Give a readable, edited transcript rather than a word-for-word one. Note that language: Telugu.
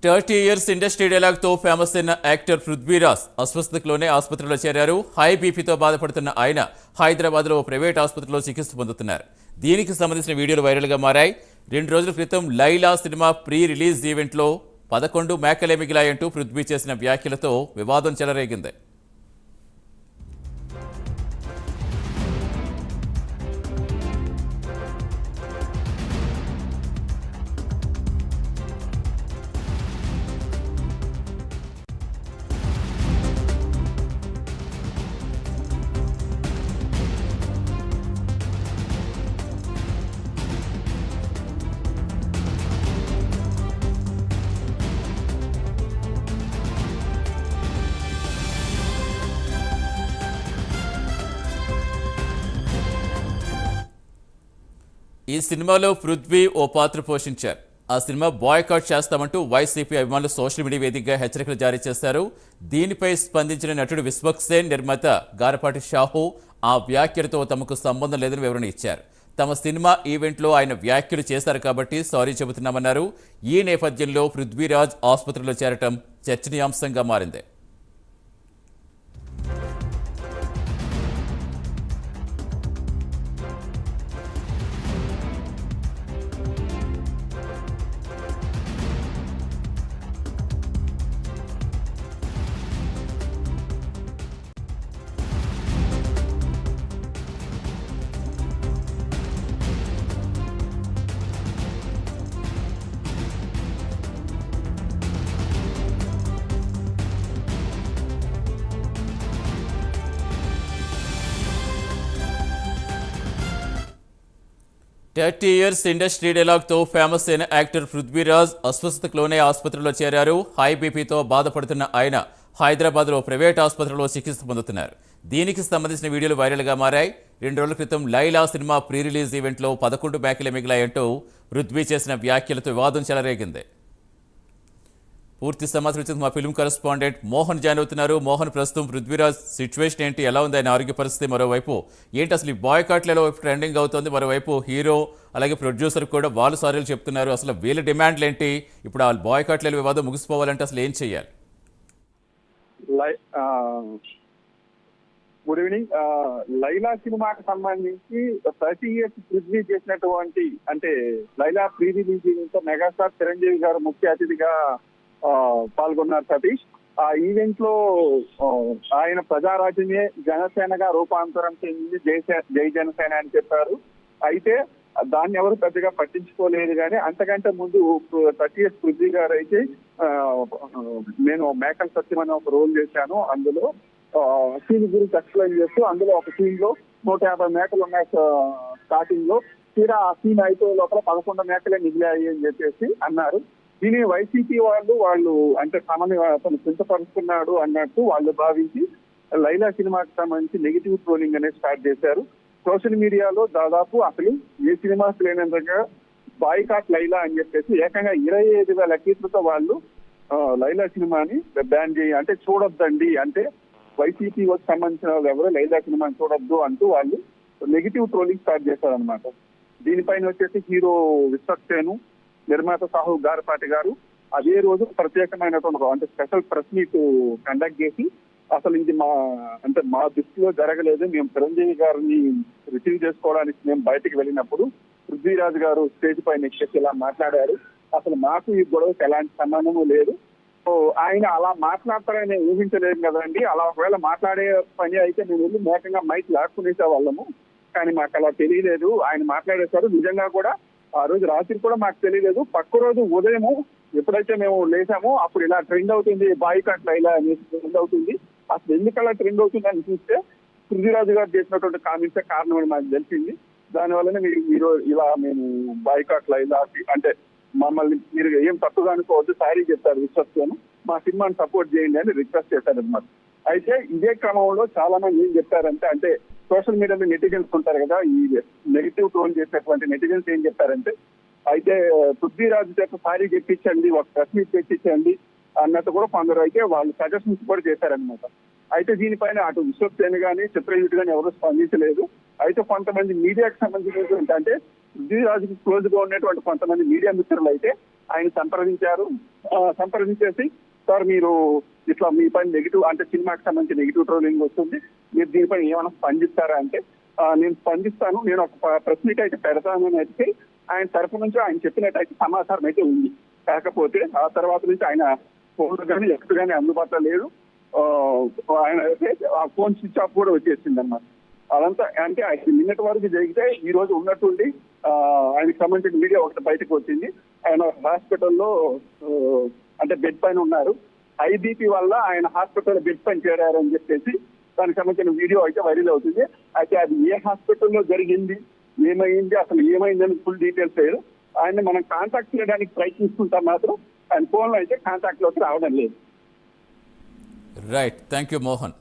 30 ఇయర్స్ ఇండస్ట్రీ డైలాగ్తో ఫేమస్ అయిన యాక్టర్ పృథ్వీరాజ్ అస్వస్థతలోనే ఆసుపత్రిలో చేరారు. హై బీపీతో బాధపడుతున్న ఆయన హైదరాబాద్లో ప్రైవేట్ ఆసుపత్రిలో చికిత్స పొందుతున్నారు. దీనికి సంబంధించిన వీడియోలు వైరల్గా మారాయి. 2 రోజుల క్రితం లైలా సినిమా ప్రీ రిలీజ్ ఈవెంట్లో 11 మేకలే మిగిలాయంటూ పృథ్వీ చేసిన వ్యాఖ్యలతో వివాదం చెలరేగింది. ఈ సినిమాలో పృథ్వీ ఓ పాత్ర పోషించారు. ఆ సినిమా బాయ్కాట్ చేస్తామంటూ వైసీపీ అభిమానులు సోషల్ మీడియా వేదికగా హెచ్చరికలు జారీ చేశారు. దీనిపై స్పందించిన నటుడు విశ్వక్సేన్, నిర్మాత గారపాటి షాహు ఆ వ్యాఖ్యలతో తమకు సంబంధం లేదని వివరణ ఇచ్చారు. తమ సినిమా ఈవెంట్లో ఆయన వ్యాఖ్యలు చేశారు కాబట్టి సారీ చెబుతున్నామన్నారు. ఈ నేపథ్యంలో పృథ్వీరాజ్ ఆసుపత్రిలో చేరటం చర్చనీయాంశంగా మారింది. ఇయర్స్ ఇండస్ట్రీ డైలాగ్తో ఫేమస్ అయిన యాక్టర్ పృథ్వీరాజ్ అస్వస్థతలోనే ఆసుపత్రిలో చేరారు. హై బీపీతో బాధపడుతున్న ఆయన హైదరాబాద్లో ప్రైవేట్ ఆసుపత్రిలో చికిత్స పొందుతున్నారు. దీనికి సంబంధించిన వీడియోలు వైరల్గా మారాయి. 2 రోజుల క్రితం లైలా సినిమా ప్రీ రిలీజ్ ఈవెంట్లో 11 మేకలే మిగిలాయంటూ పృథ్వీ చేసిన వ్యాఖ్యలతో వివాదం చెలరేగింది. పూర్తి సమాచారం మా ఫిల్మ్ కరెస్పాండెంట్ మోహన్ జాయిన్ అవుతున్నారు. మోహన్, ప్రస్తుతం పృథ్వీరాజ్ సిచ్యువేషన్ ఏంటి, ఎలా ఉంది ఆయన ఆరోగ్య పరిస్థితి? మరోవైపు ఏంటి అసలు ఈ బాయ్కాట్లలో ట్రెండింగ్ అవుతుంది, మరోవైపు హీరో అలాగే ప్రొడ్యూసర్ కూడా వాళ్ళు సారీలు చెప్తున్నారు. అసలు వీళ్ళ డిమాండ్లు ఏంటి? ఇప్పుడు ఆ బాయ్కాట్ల వివాదం ముగిసిపోవాలంటే అసలు ఏం చేయాలి? Good evening. లైలా సినిమాకి సంబంధించి 30 ఇయర్స్ పృథ్వీ చేసినటువంటి అంటే Laila pre release event megastar Chiranjeevi గారు ముఖ్య అతిథిగా పాల్గొన్నారు సతీష్. ఆ ఈవెంట్ లో ఆయన ప్రజారాజ్యమే జనసేనగా రూపాంతరం చెంది జై జనసేన అని చెప్పారు. అయితే దాన్ని ఎవరు పెద్దగా పట్టించుకోలేదు. కానీ అంతకంటే ముందు 30 ఇయర్స్ పృథ్వీ గారు అయితే నేను మేకల్ సత్యం అనే ఒక రోల్ చేశాను, అందులో సీన్ గురించి ఎక్స్ప్లెయిన్ చేస్తూ అందులో ఒక సీన్ లో 150 మేకలు ఉన్నాయి స్టార్టింగ్ లో. తీరా ఆ సీన్ అయిపోయే లోపల 11 మేకలే మిగిలాయి అని చెప్పేసి అన్నారు. దీని వైసీపీ వాళ్ళు అంటే తమని అతను చింతపరుస్తున్నాడు అన్నట్టు వాళ్ళు భావించి లైలా సినిమాకి సంబంధించి నెగిటివ్ ట్రోలింగ్ అనేది స్టార్ట్ చేశారు. సోషల్ మీడియాలో దాదాపు అసలు ఏ సినిమాకి లేనంతగా బాయ్కాట్ లైలా అని చెప్పేసి ఏకంగా 25,000 ట్వీట్లతో వాళ్ళు లైలా సినిమాని బ్యాన్ చేయి అంటే చూడొద్దండి, అంటే వైసీపీ సంబంధించిన వాళ్ళు ఎవరు లైలా సినిమాని చూడొద్దు అంటూ వాళ్ళు నెగిటివ్ ట్రోలింగ్ స్టార్ట్ చేశారనమాట. దీనిపైన వచ్చేసి హీరో విశ్వక్సేను, నిర్మాత సాహు గారపాటి గారు అదే రోజు ప్రత్యేకమైనటువంటి అంటే స్పెషల్ ప్రెస్ మీట్ కండక్ట్ చేసి అసలు ఇది మా దృష్టిలో జరగలేదు, మేము చిరంజీవి గారిని రిసీవ్ చేసుకోవడానికి మేము బయటకు వెళ్ళినప్పుడు పృథ్వీరాజ్ గారు స్టేజ్ పైన ఎక్కేసి ఇలా మాట్లాడారు, అసలు మాకు ఈ గొడవకి ఎలాంటి సంబంధము లేదు. సో ఆయన అలా మాట్లాడతారని ఊహించలేదు కదండి. అలా ఒకవేళ మాట్లాడే పని అయితే మేము వెళ్ళి మేకంగా మైక్ లాక్కునేసే వాళ్ళము, కానీ మాకు అలా తెలియలేదు. ఆయన మాట్లాడేశారు. నిజంగా కూడా ఆ రోజు రాత్రి కూడా మాకు తెలియలేదు. పక్క రోజు ఉదయము ఎప్పుడైతే మేము లేసామో అప్పుడు ఇలా ట్రెండ్ అవుతుంది, బాయ్కాట్ లైలా అనేసి ట్రెండ్ అవుతుంది. అసలు ఎందుకలా ట్రెండ్ అవుతుంది అని చూస్తే పృథ్వీరాజు గారు చేసినటువంటి కామెంట్సే కారణం అని మాకు తెలిసింది. దానివల్లనే మీరు ఇలా మేము బాయ్కాట్ లైలా అంటే మమ్మల్ని మీరు ఏం తప్పుగా అనుకోవద్దు, సారీ చెప్పారు విశ్వస్తోను, మా సినిమాని సపోర్ట్ చేయండి అని రిక్వెస్ట్ చేశారు అనమాట. అయితే ఇదే క్రమంలో చాలా మంది ఏం చెప్పారంటే అంటే సోషల్ మీడియాలో నెటిజన్స్ ఉంటారు కదా, ఈ నెగిటివ్ ట్రోల్ చేసేటువంటి నెటిజన్స్ ఏం చెప్పారంటే అయితే పృథ్వీరాజు చేత సారీ చెప్పించండి, ఒక ప్రెస్ మీట్ పెట్టించండి అన్నట్టు కూడా కొందరు అయితే వాళ్ళు సజెషన్స్ కూడా చేశారనమాట. అయితే దీనిపైన అటు విశ్వక్సేన్ కానీ చిత్రయూత్ కానీ ఎవరు స్పందించలేదు. అయితే కొంతమంది మీడియాకి సంబంధించినటువంటి అంటే పృథ్వీరాజుకి క్లోజ్ గా ఉన్నటువంటి కొంతమంది మీడియా మిత్రులు అయితే ఆయన సంప్రదించేసి సార్ మీరు ఇట్లా మీ పైన నెగిటివ్ అంటే సినిమాకి సంబంధించి నెగిటివ్ ట్రోలింగ్ వస్తుంది, మీరు దీనిపైన ఏమైనా స్పందిస్తారా అంటే నేను స్పందిస్తాను, నేను ఒక ప్రెస్ మీట్ అయితే పెడతానని అయితే ఆయన తరఫు నుంచి ఆయన చెప్పినట్టయితే సమాచారం అయితే ఉంది. కాకపోతే ఆ తర్వాత నుంచి ఆయన ఫోన్ కానీ ఎక్కడ కానీ అందుబాటులో లేదు. ఆయన అయితే ఆ ఫోన్ స్విచ్ ఆఫ్ కూడా వచ్చేసింది అన్నమాట. అదంతా అంటే ఆయన నిన్నటి వరకు జరిగితే ఈ రోజు ఉన్నట్టుండి ఆయనకు సంబంధించిన వీడియో ఒకటి బయటకు వచ్చింది. ఆయన హాస్పిటల్లో అంటే బెడ్ పైన ఉన్నారు, ఐబీపీ వల్ల ఆయన హాస్పిటల్ బెడ్ పైన చేరారని చెప్పేసి దానికి సంబంధించిన వీడియో అయితే వైరల్ అవుతుంది. అయితే అది ఏ హాస్పిటల్లో జరిగింది, ఏమైంది, అసలు ఏమైందని ఫుల్ డీటెయిల్స్ లేదు. ఆయన్ని మనం కాంటాక్ట్ చేయడానికి ప్రయత్నిస్తుంటాం, మాత్రం ఆయన ఫోన్లో అయితే కాంటాక్ట్ లోకి రావడం లేదు. Right, thank you Mohan.